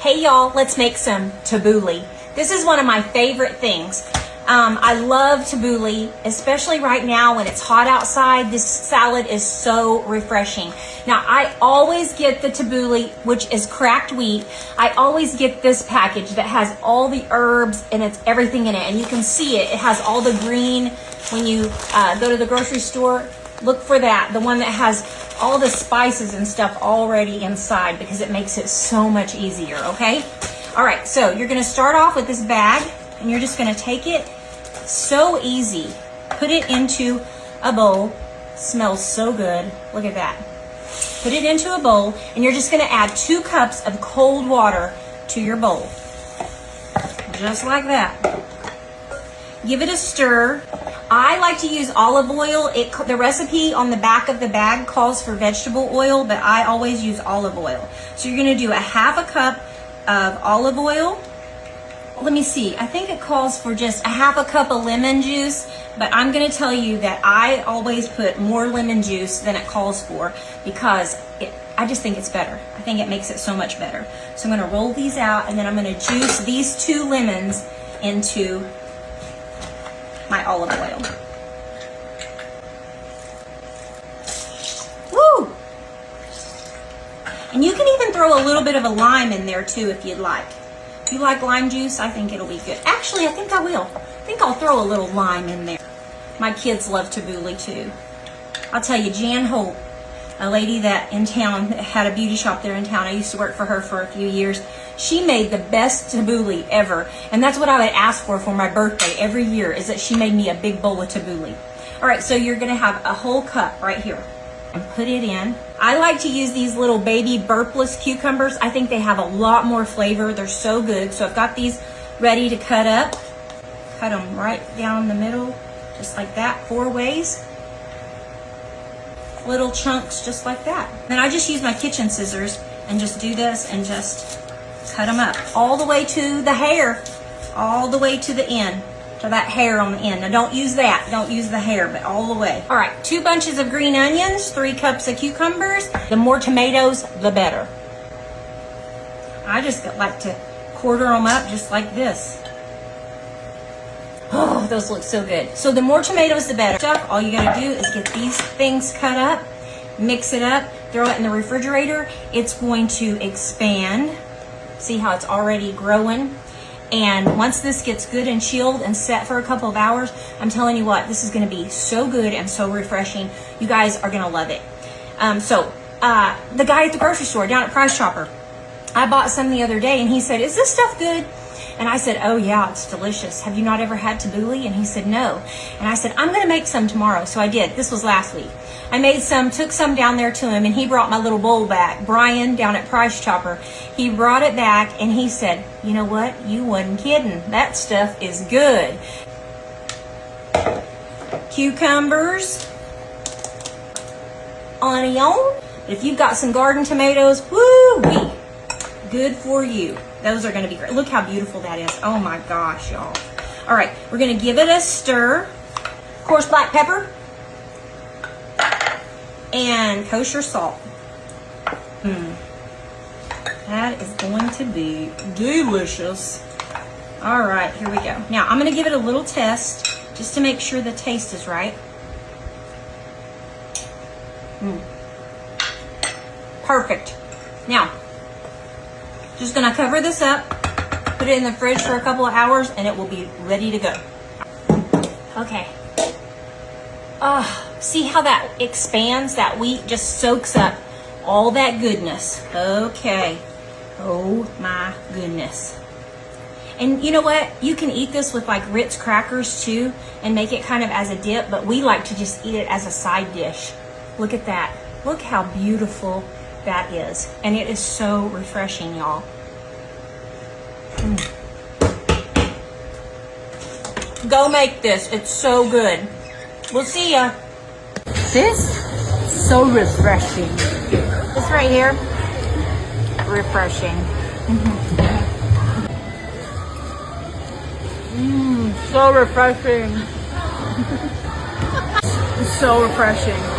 Hey y'all, let's make some tabbouleh. This is one of my favorite things. I love tabbouleh, especially right now when it's hot outside. This salad is so refreshing. Now, I always get the tabbouleh, which is cracked wheat. I always get this package that has all the herbs and it's everything in it. And you can see it. It has all the green. When you go to the grocery store, look for that. The one that has all the spices and stuff already inside, because it makes it so much easier, okay? All right, so you're gonna start off with this bag and you're just gonna take it. So easy. Put it into a bowl. Smells so good. Look at that. Put it into a bowl and you're just gonna add 2 cups of cold water to your bowl. Just like that. Give it a stir. I like to use olive oil. The recipe on the back of the bag calls for vegetable oil, but I always use olive oil. So you're gonna do a 1/2 cup of olive oil. Let me see, I think it calls for just a 1/2 cup of lemon juice, but I'm gonna tell you that I always put more lemon juice than it calls for, because I just think it's better. I think it makes it so much better. So I'm gonna roll these out and then I'm gonna juice these 2 lemons into my olive oil. Woo! And you can even throw a little bit of a lime in there too if you'd like. If you like lime juice, I think it'll be good. Actually, I think I will. I think I'll throw a little lime in there. My kids love tabbouleh too. I'll tell you, Jan Holt, a lady that in town had a beauty shop there in town. I used to work for her for a few years. She made the best tabbouleh ever. And that's what I would ask for my birthday every year, is that she made me a big bowl of tabbouleh. All right, so you're gonna have a whole cup right here and put it in. I like to use these little baby burpless cucumbers. I think they have a lot more flavor. They're so good. So I've got these ready to cut up. Cut them right down the middle, just like that, 4 ways. Little chunks just like that. Then I just use my kitchen scissors and just do this and just cut them up all the way to the hair, all the way to the end, to that hair on the end. Now don't use that, don't use the hair, but all the way. All right, 2 bunches of green onions, 3 cups of cucumbers. The more tomatoes, the better. I just like to quarter them up just like this. Oh, those look so good. So the more tomatoes, the better. All you gotta do is get these things cut up, mix it up, throw it in the refrigerator. It's going to expand. See how it's already growing? And once this gets good and chilled and set for a couple of hours, I'm telling you what, this is gonna be so good and so refreshing. You guys are gonna love it. The guy at the grocery store down at Price Chopper, I bought some the other day and he said, "Is this stuff good?" And I said, "Oh yeah, it's delicious. Have you not ever had tabbouleh?" And he said, "No." And I said, "I'm gonna make some tomorrow." So I did. This was last week. I made some, took some down there to him, and he brought my little bowl back. Brian down at Price Chopper, he brought it back and he said, "You know what? You wasn't kidding. That stuff is good." Cucumbers, onion. If you've got some garden tomatoes, woo-wee, good for you. Those are gonna be great. Look how beautiful that is. Oh my gosh, y'all. All right, we're gonna give it a stir. Coarse black pepper and kosher salt. That is going to be delicious. All right, here we go. Now I'm gonna give it a little test just to make sure the taste is right. Perfect. Now, just gonna cover this up, put it in the fridge for a couple of hours, and it will be ready to go. Okay. See how that expands? That wheat just soaks up all that goodness. Okay. Oh my goodness. And you know what? You can eat this with like Ritz crackers too and make it kind of as a dip, but we like to just eat it as a side dish. Look at that. Look how beautiful that is. And it is so refreshing, y'all. Go make this. It's so good. We'll see ya. This is so refreshing. This right here, refreshing. So refreshing. So refreshing.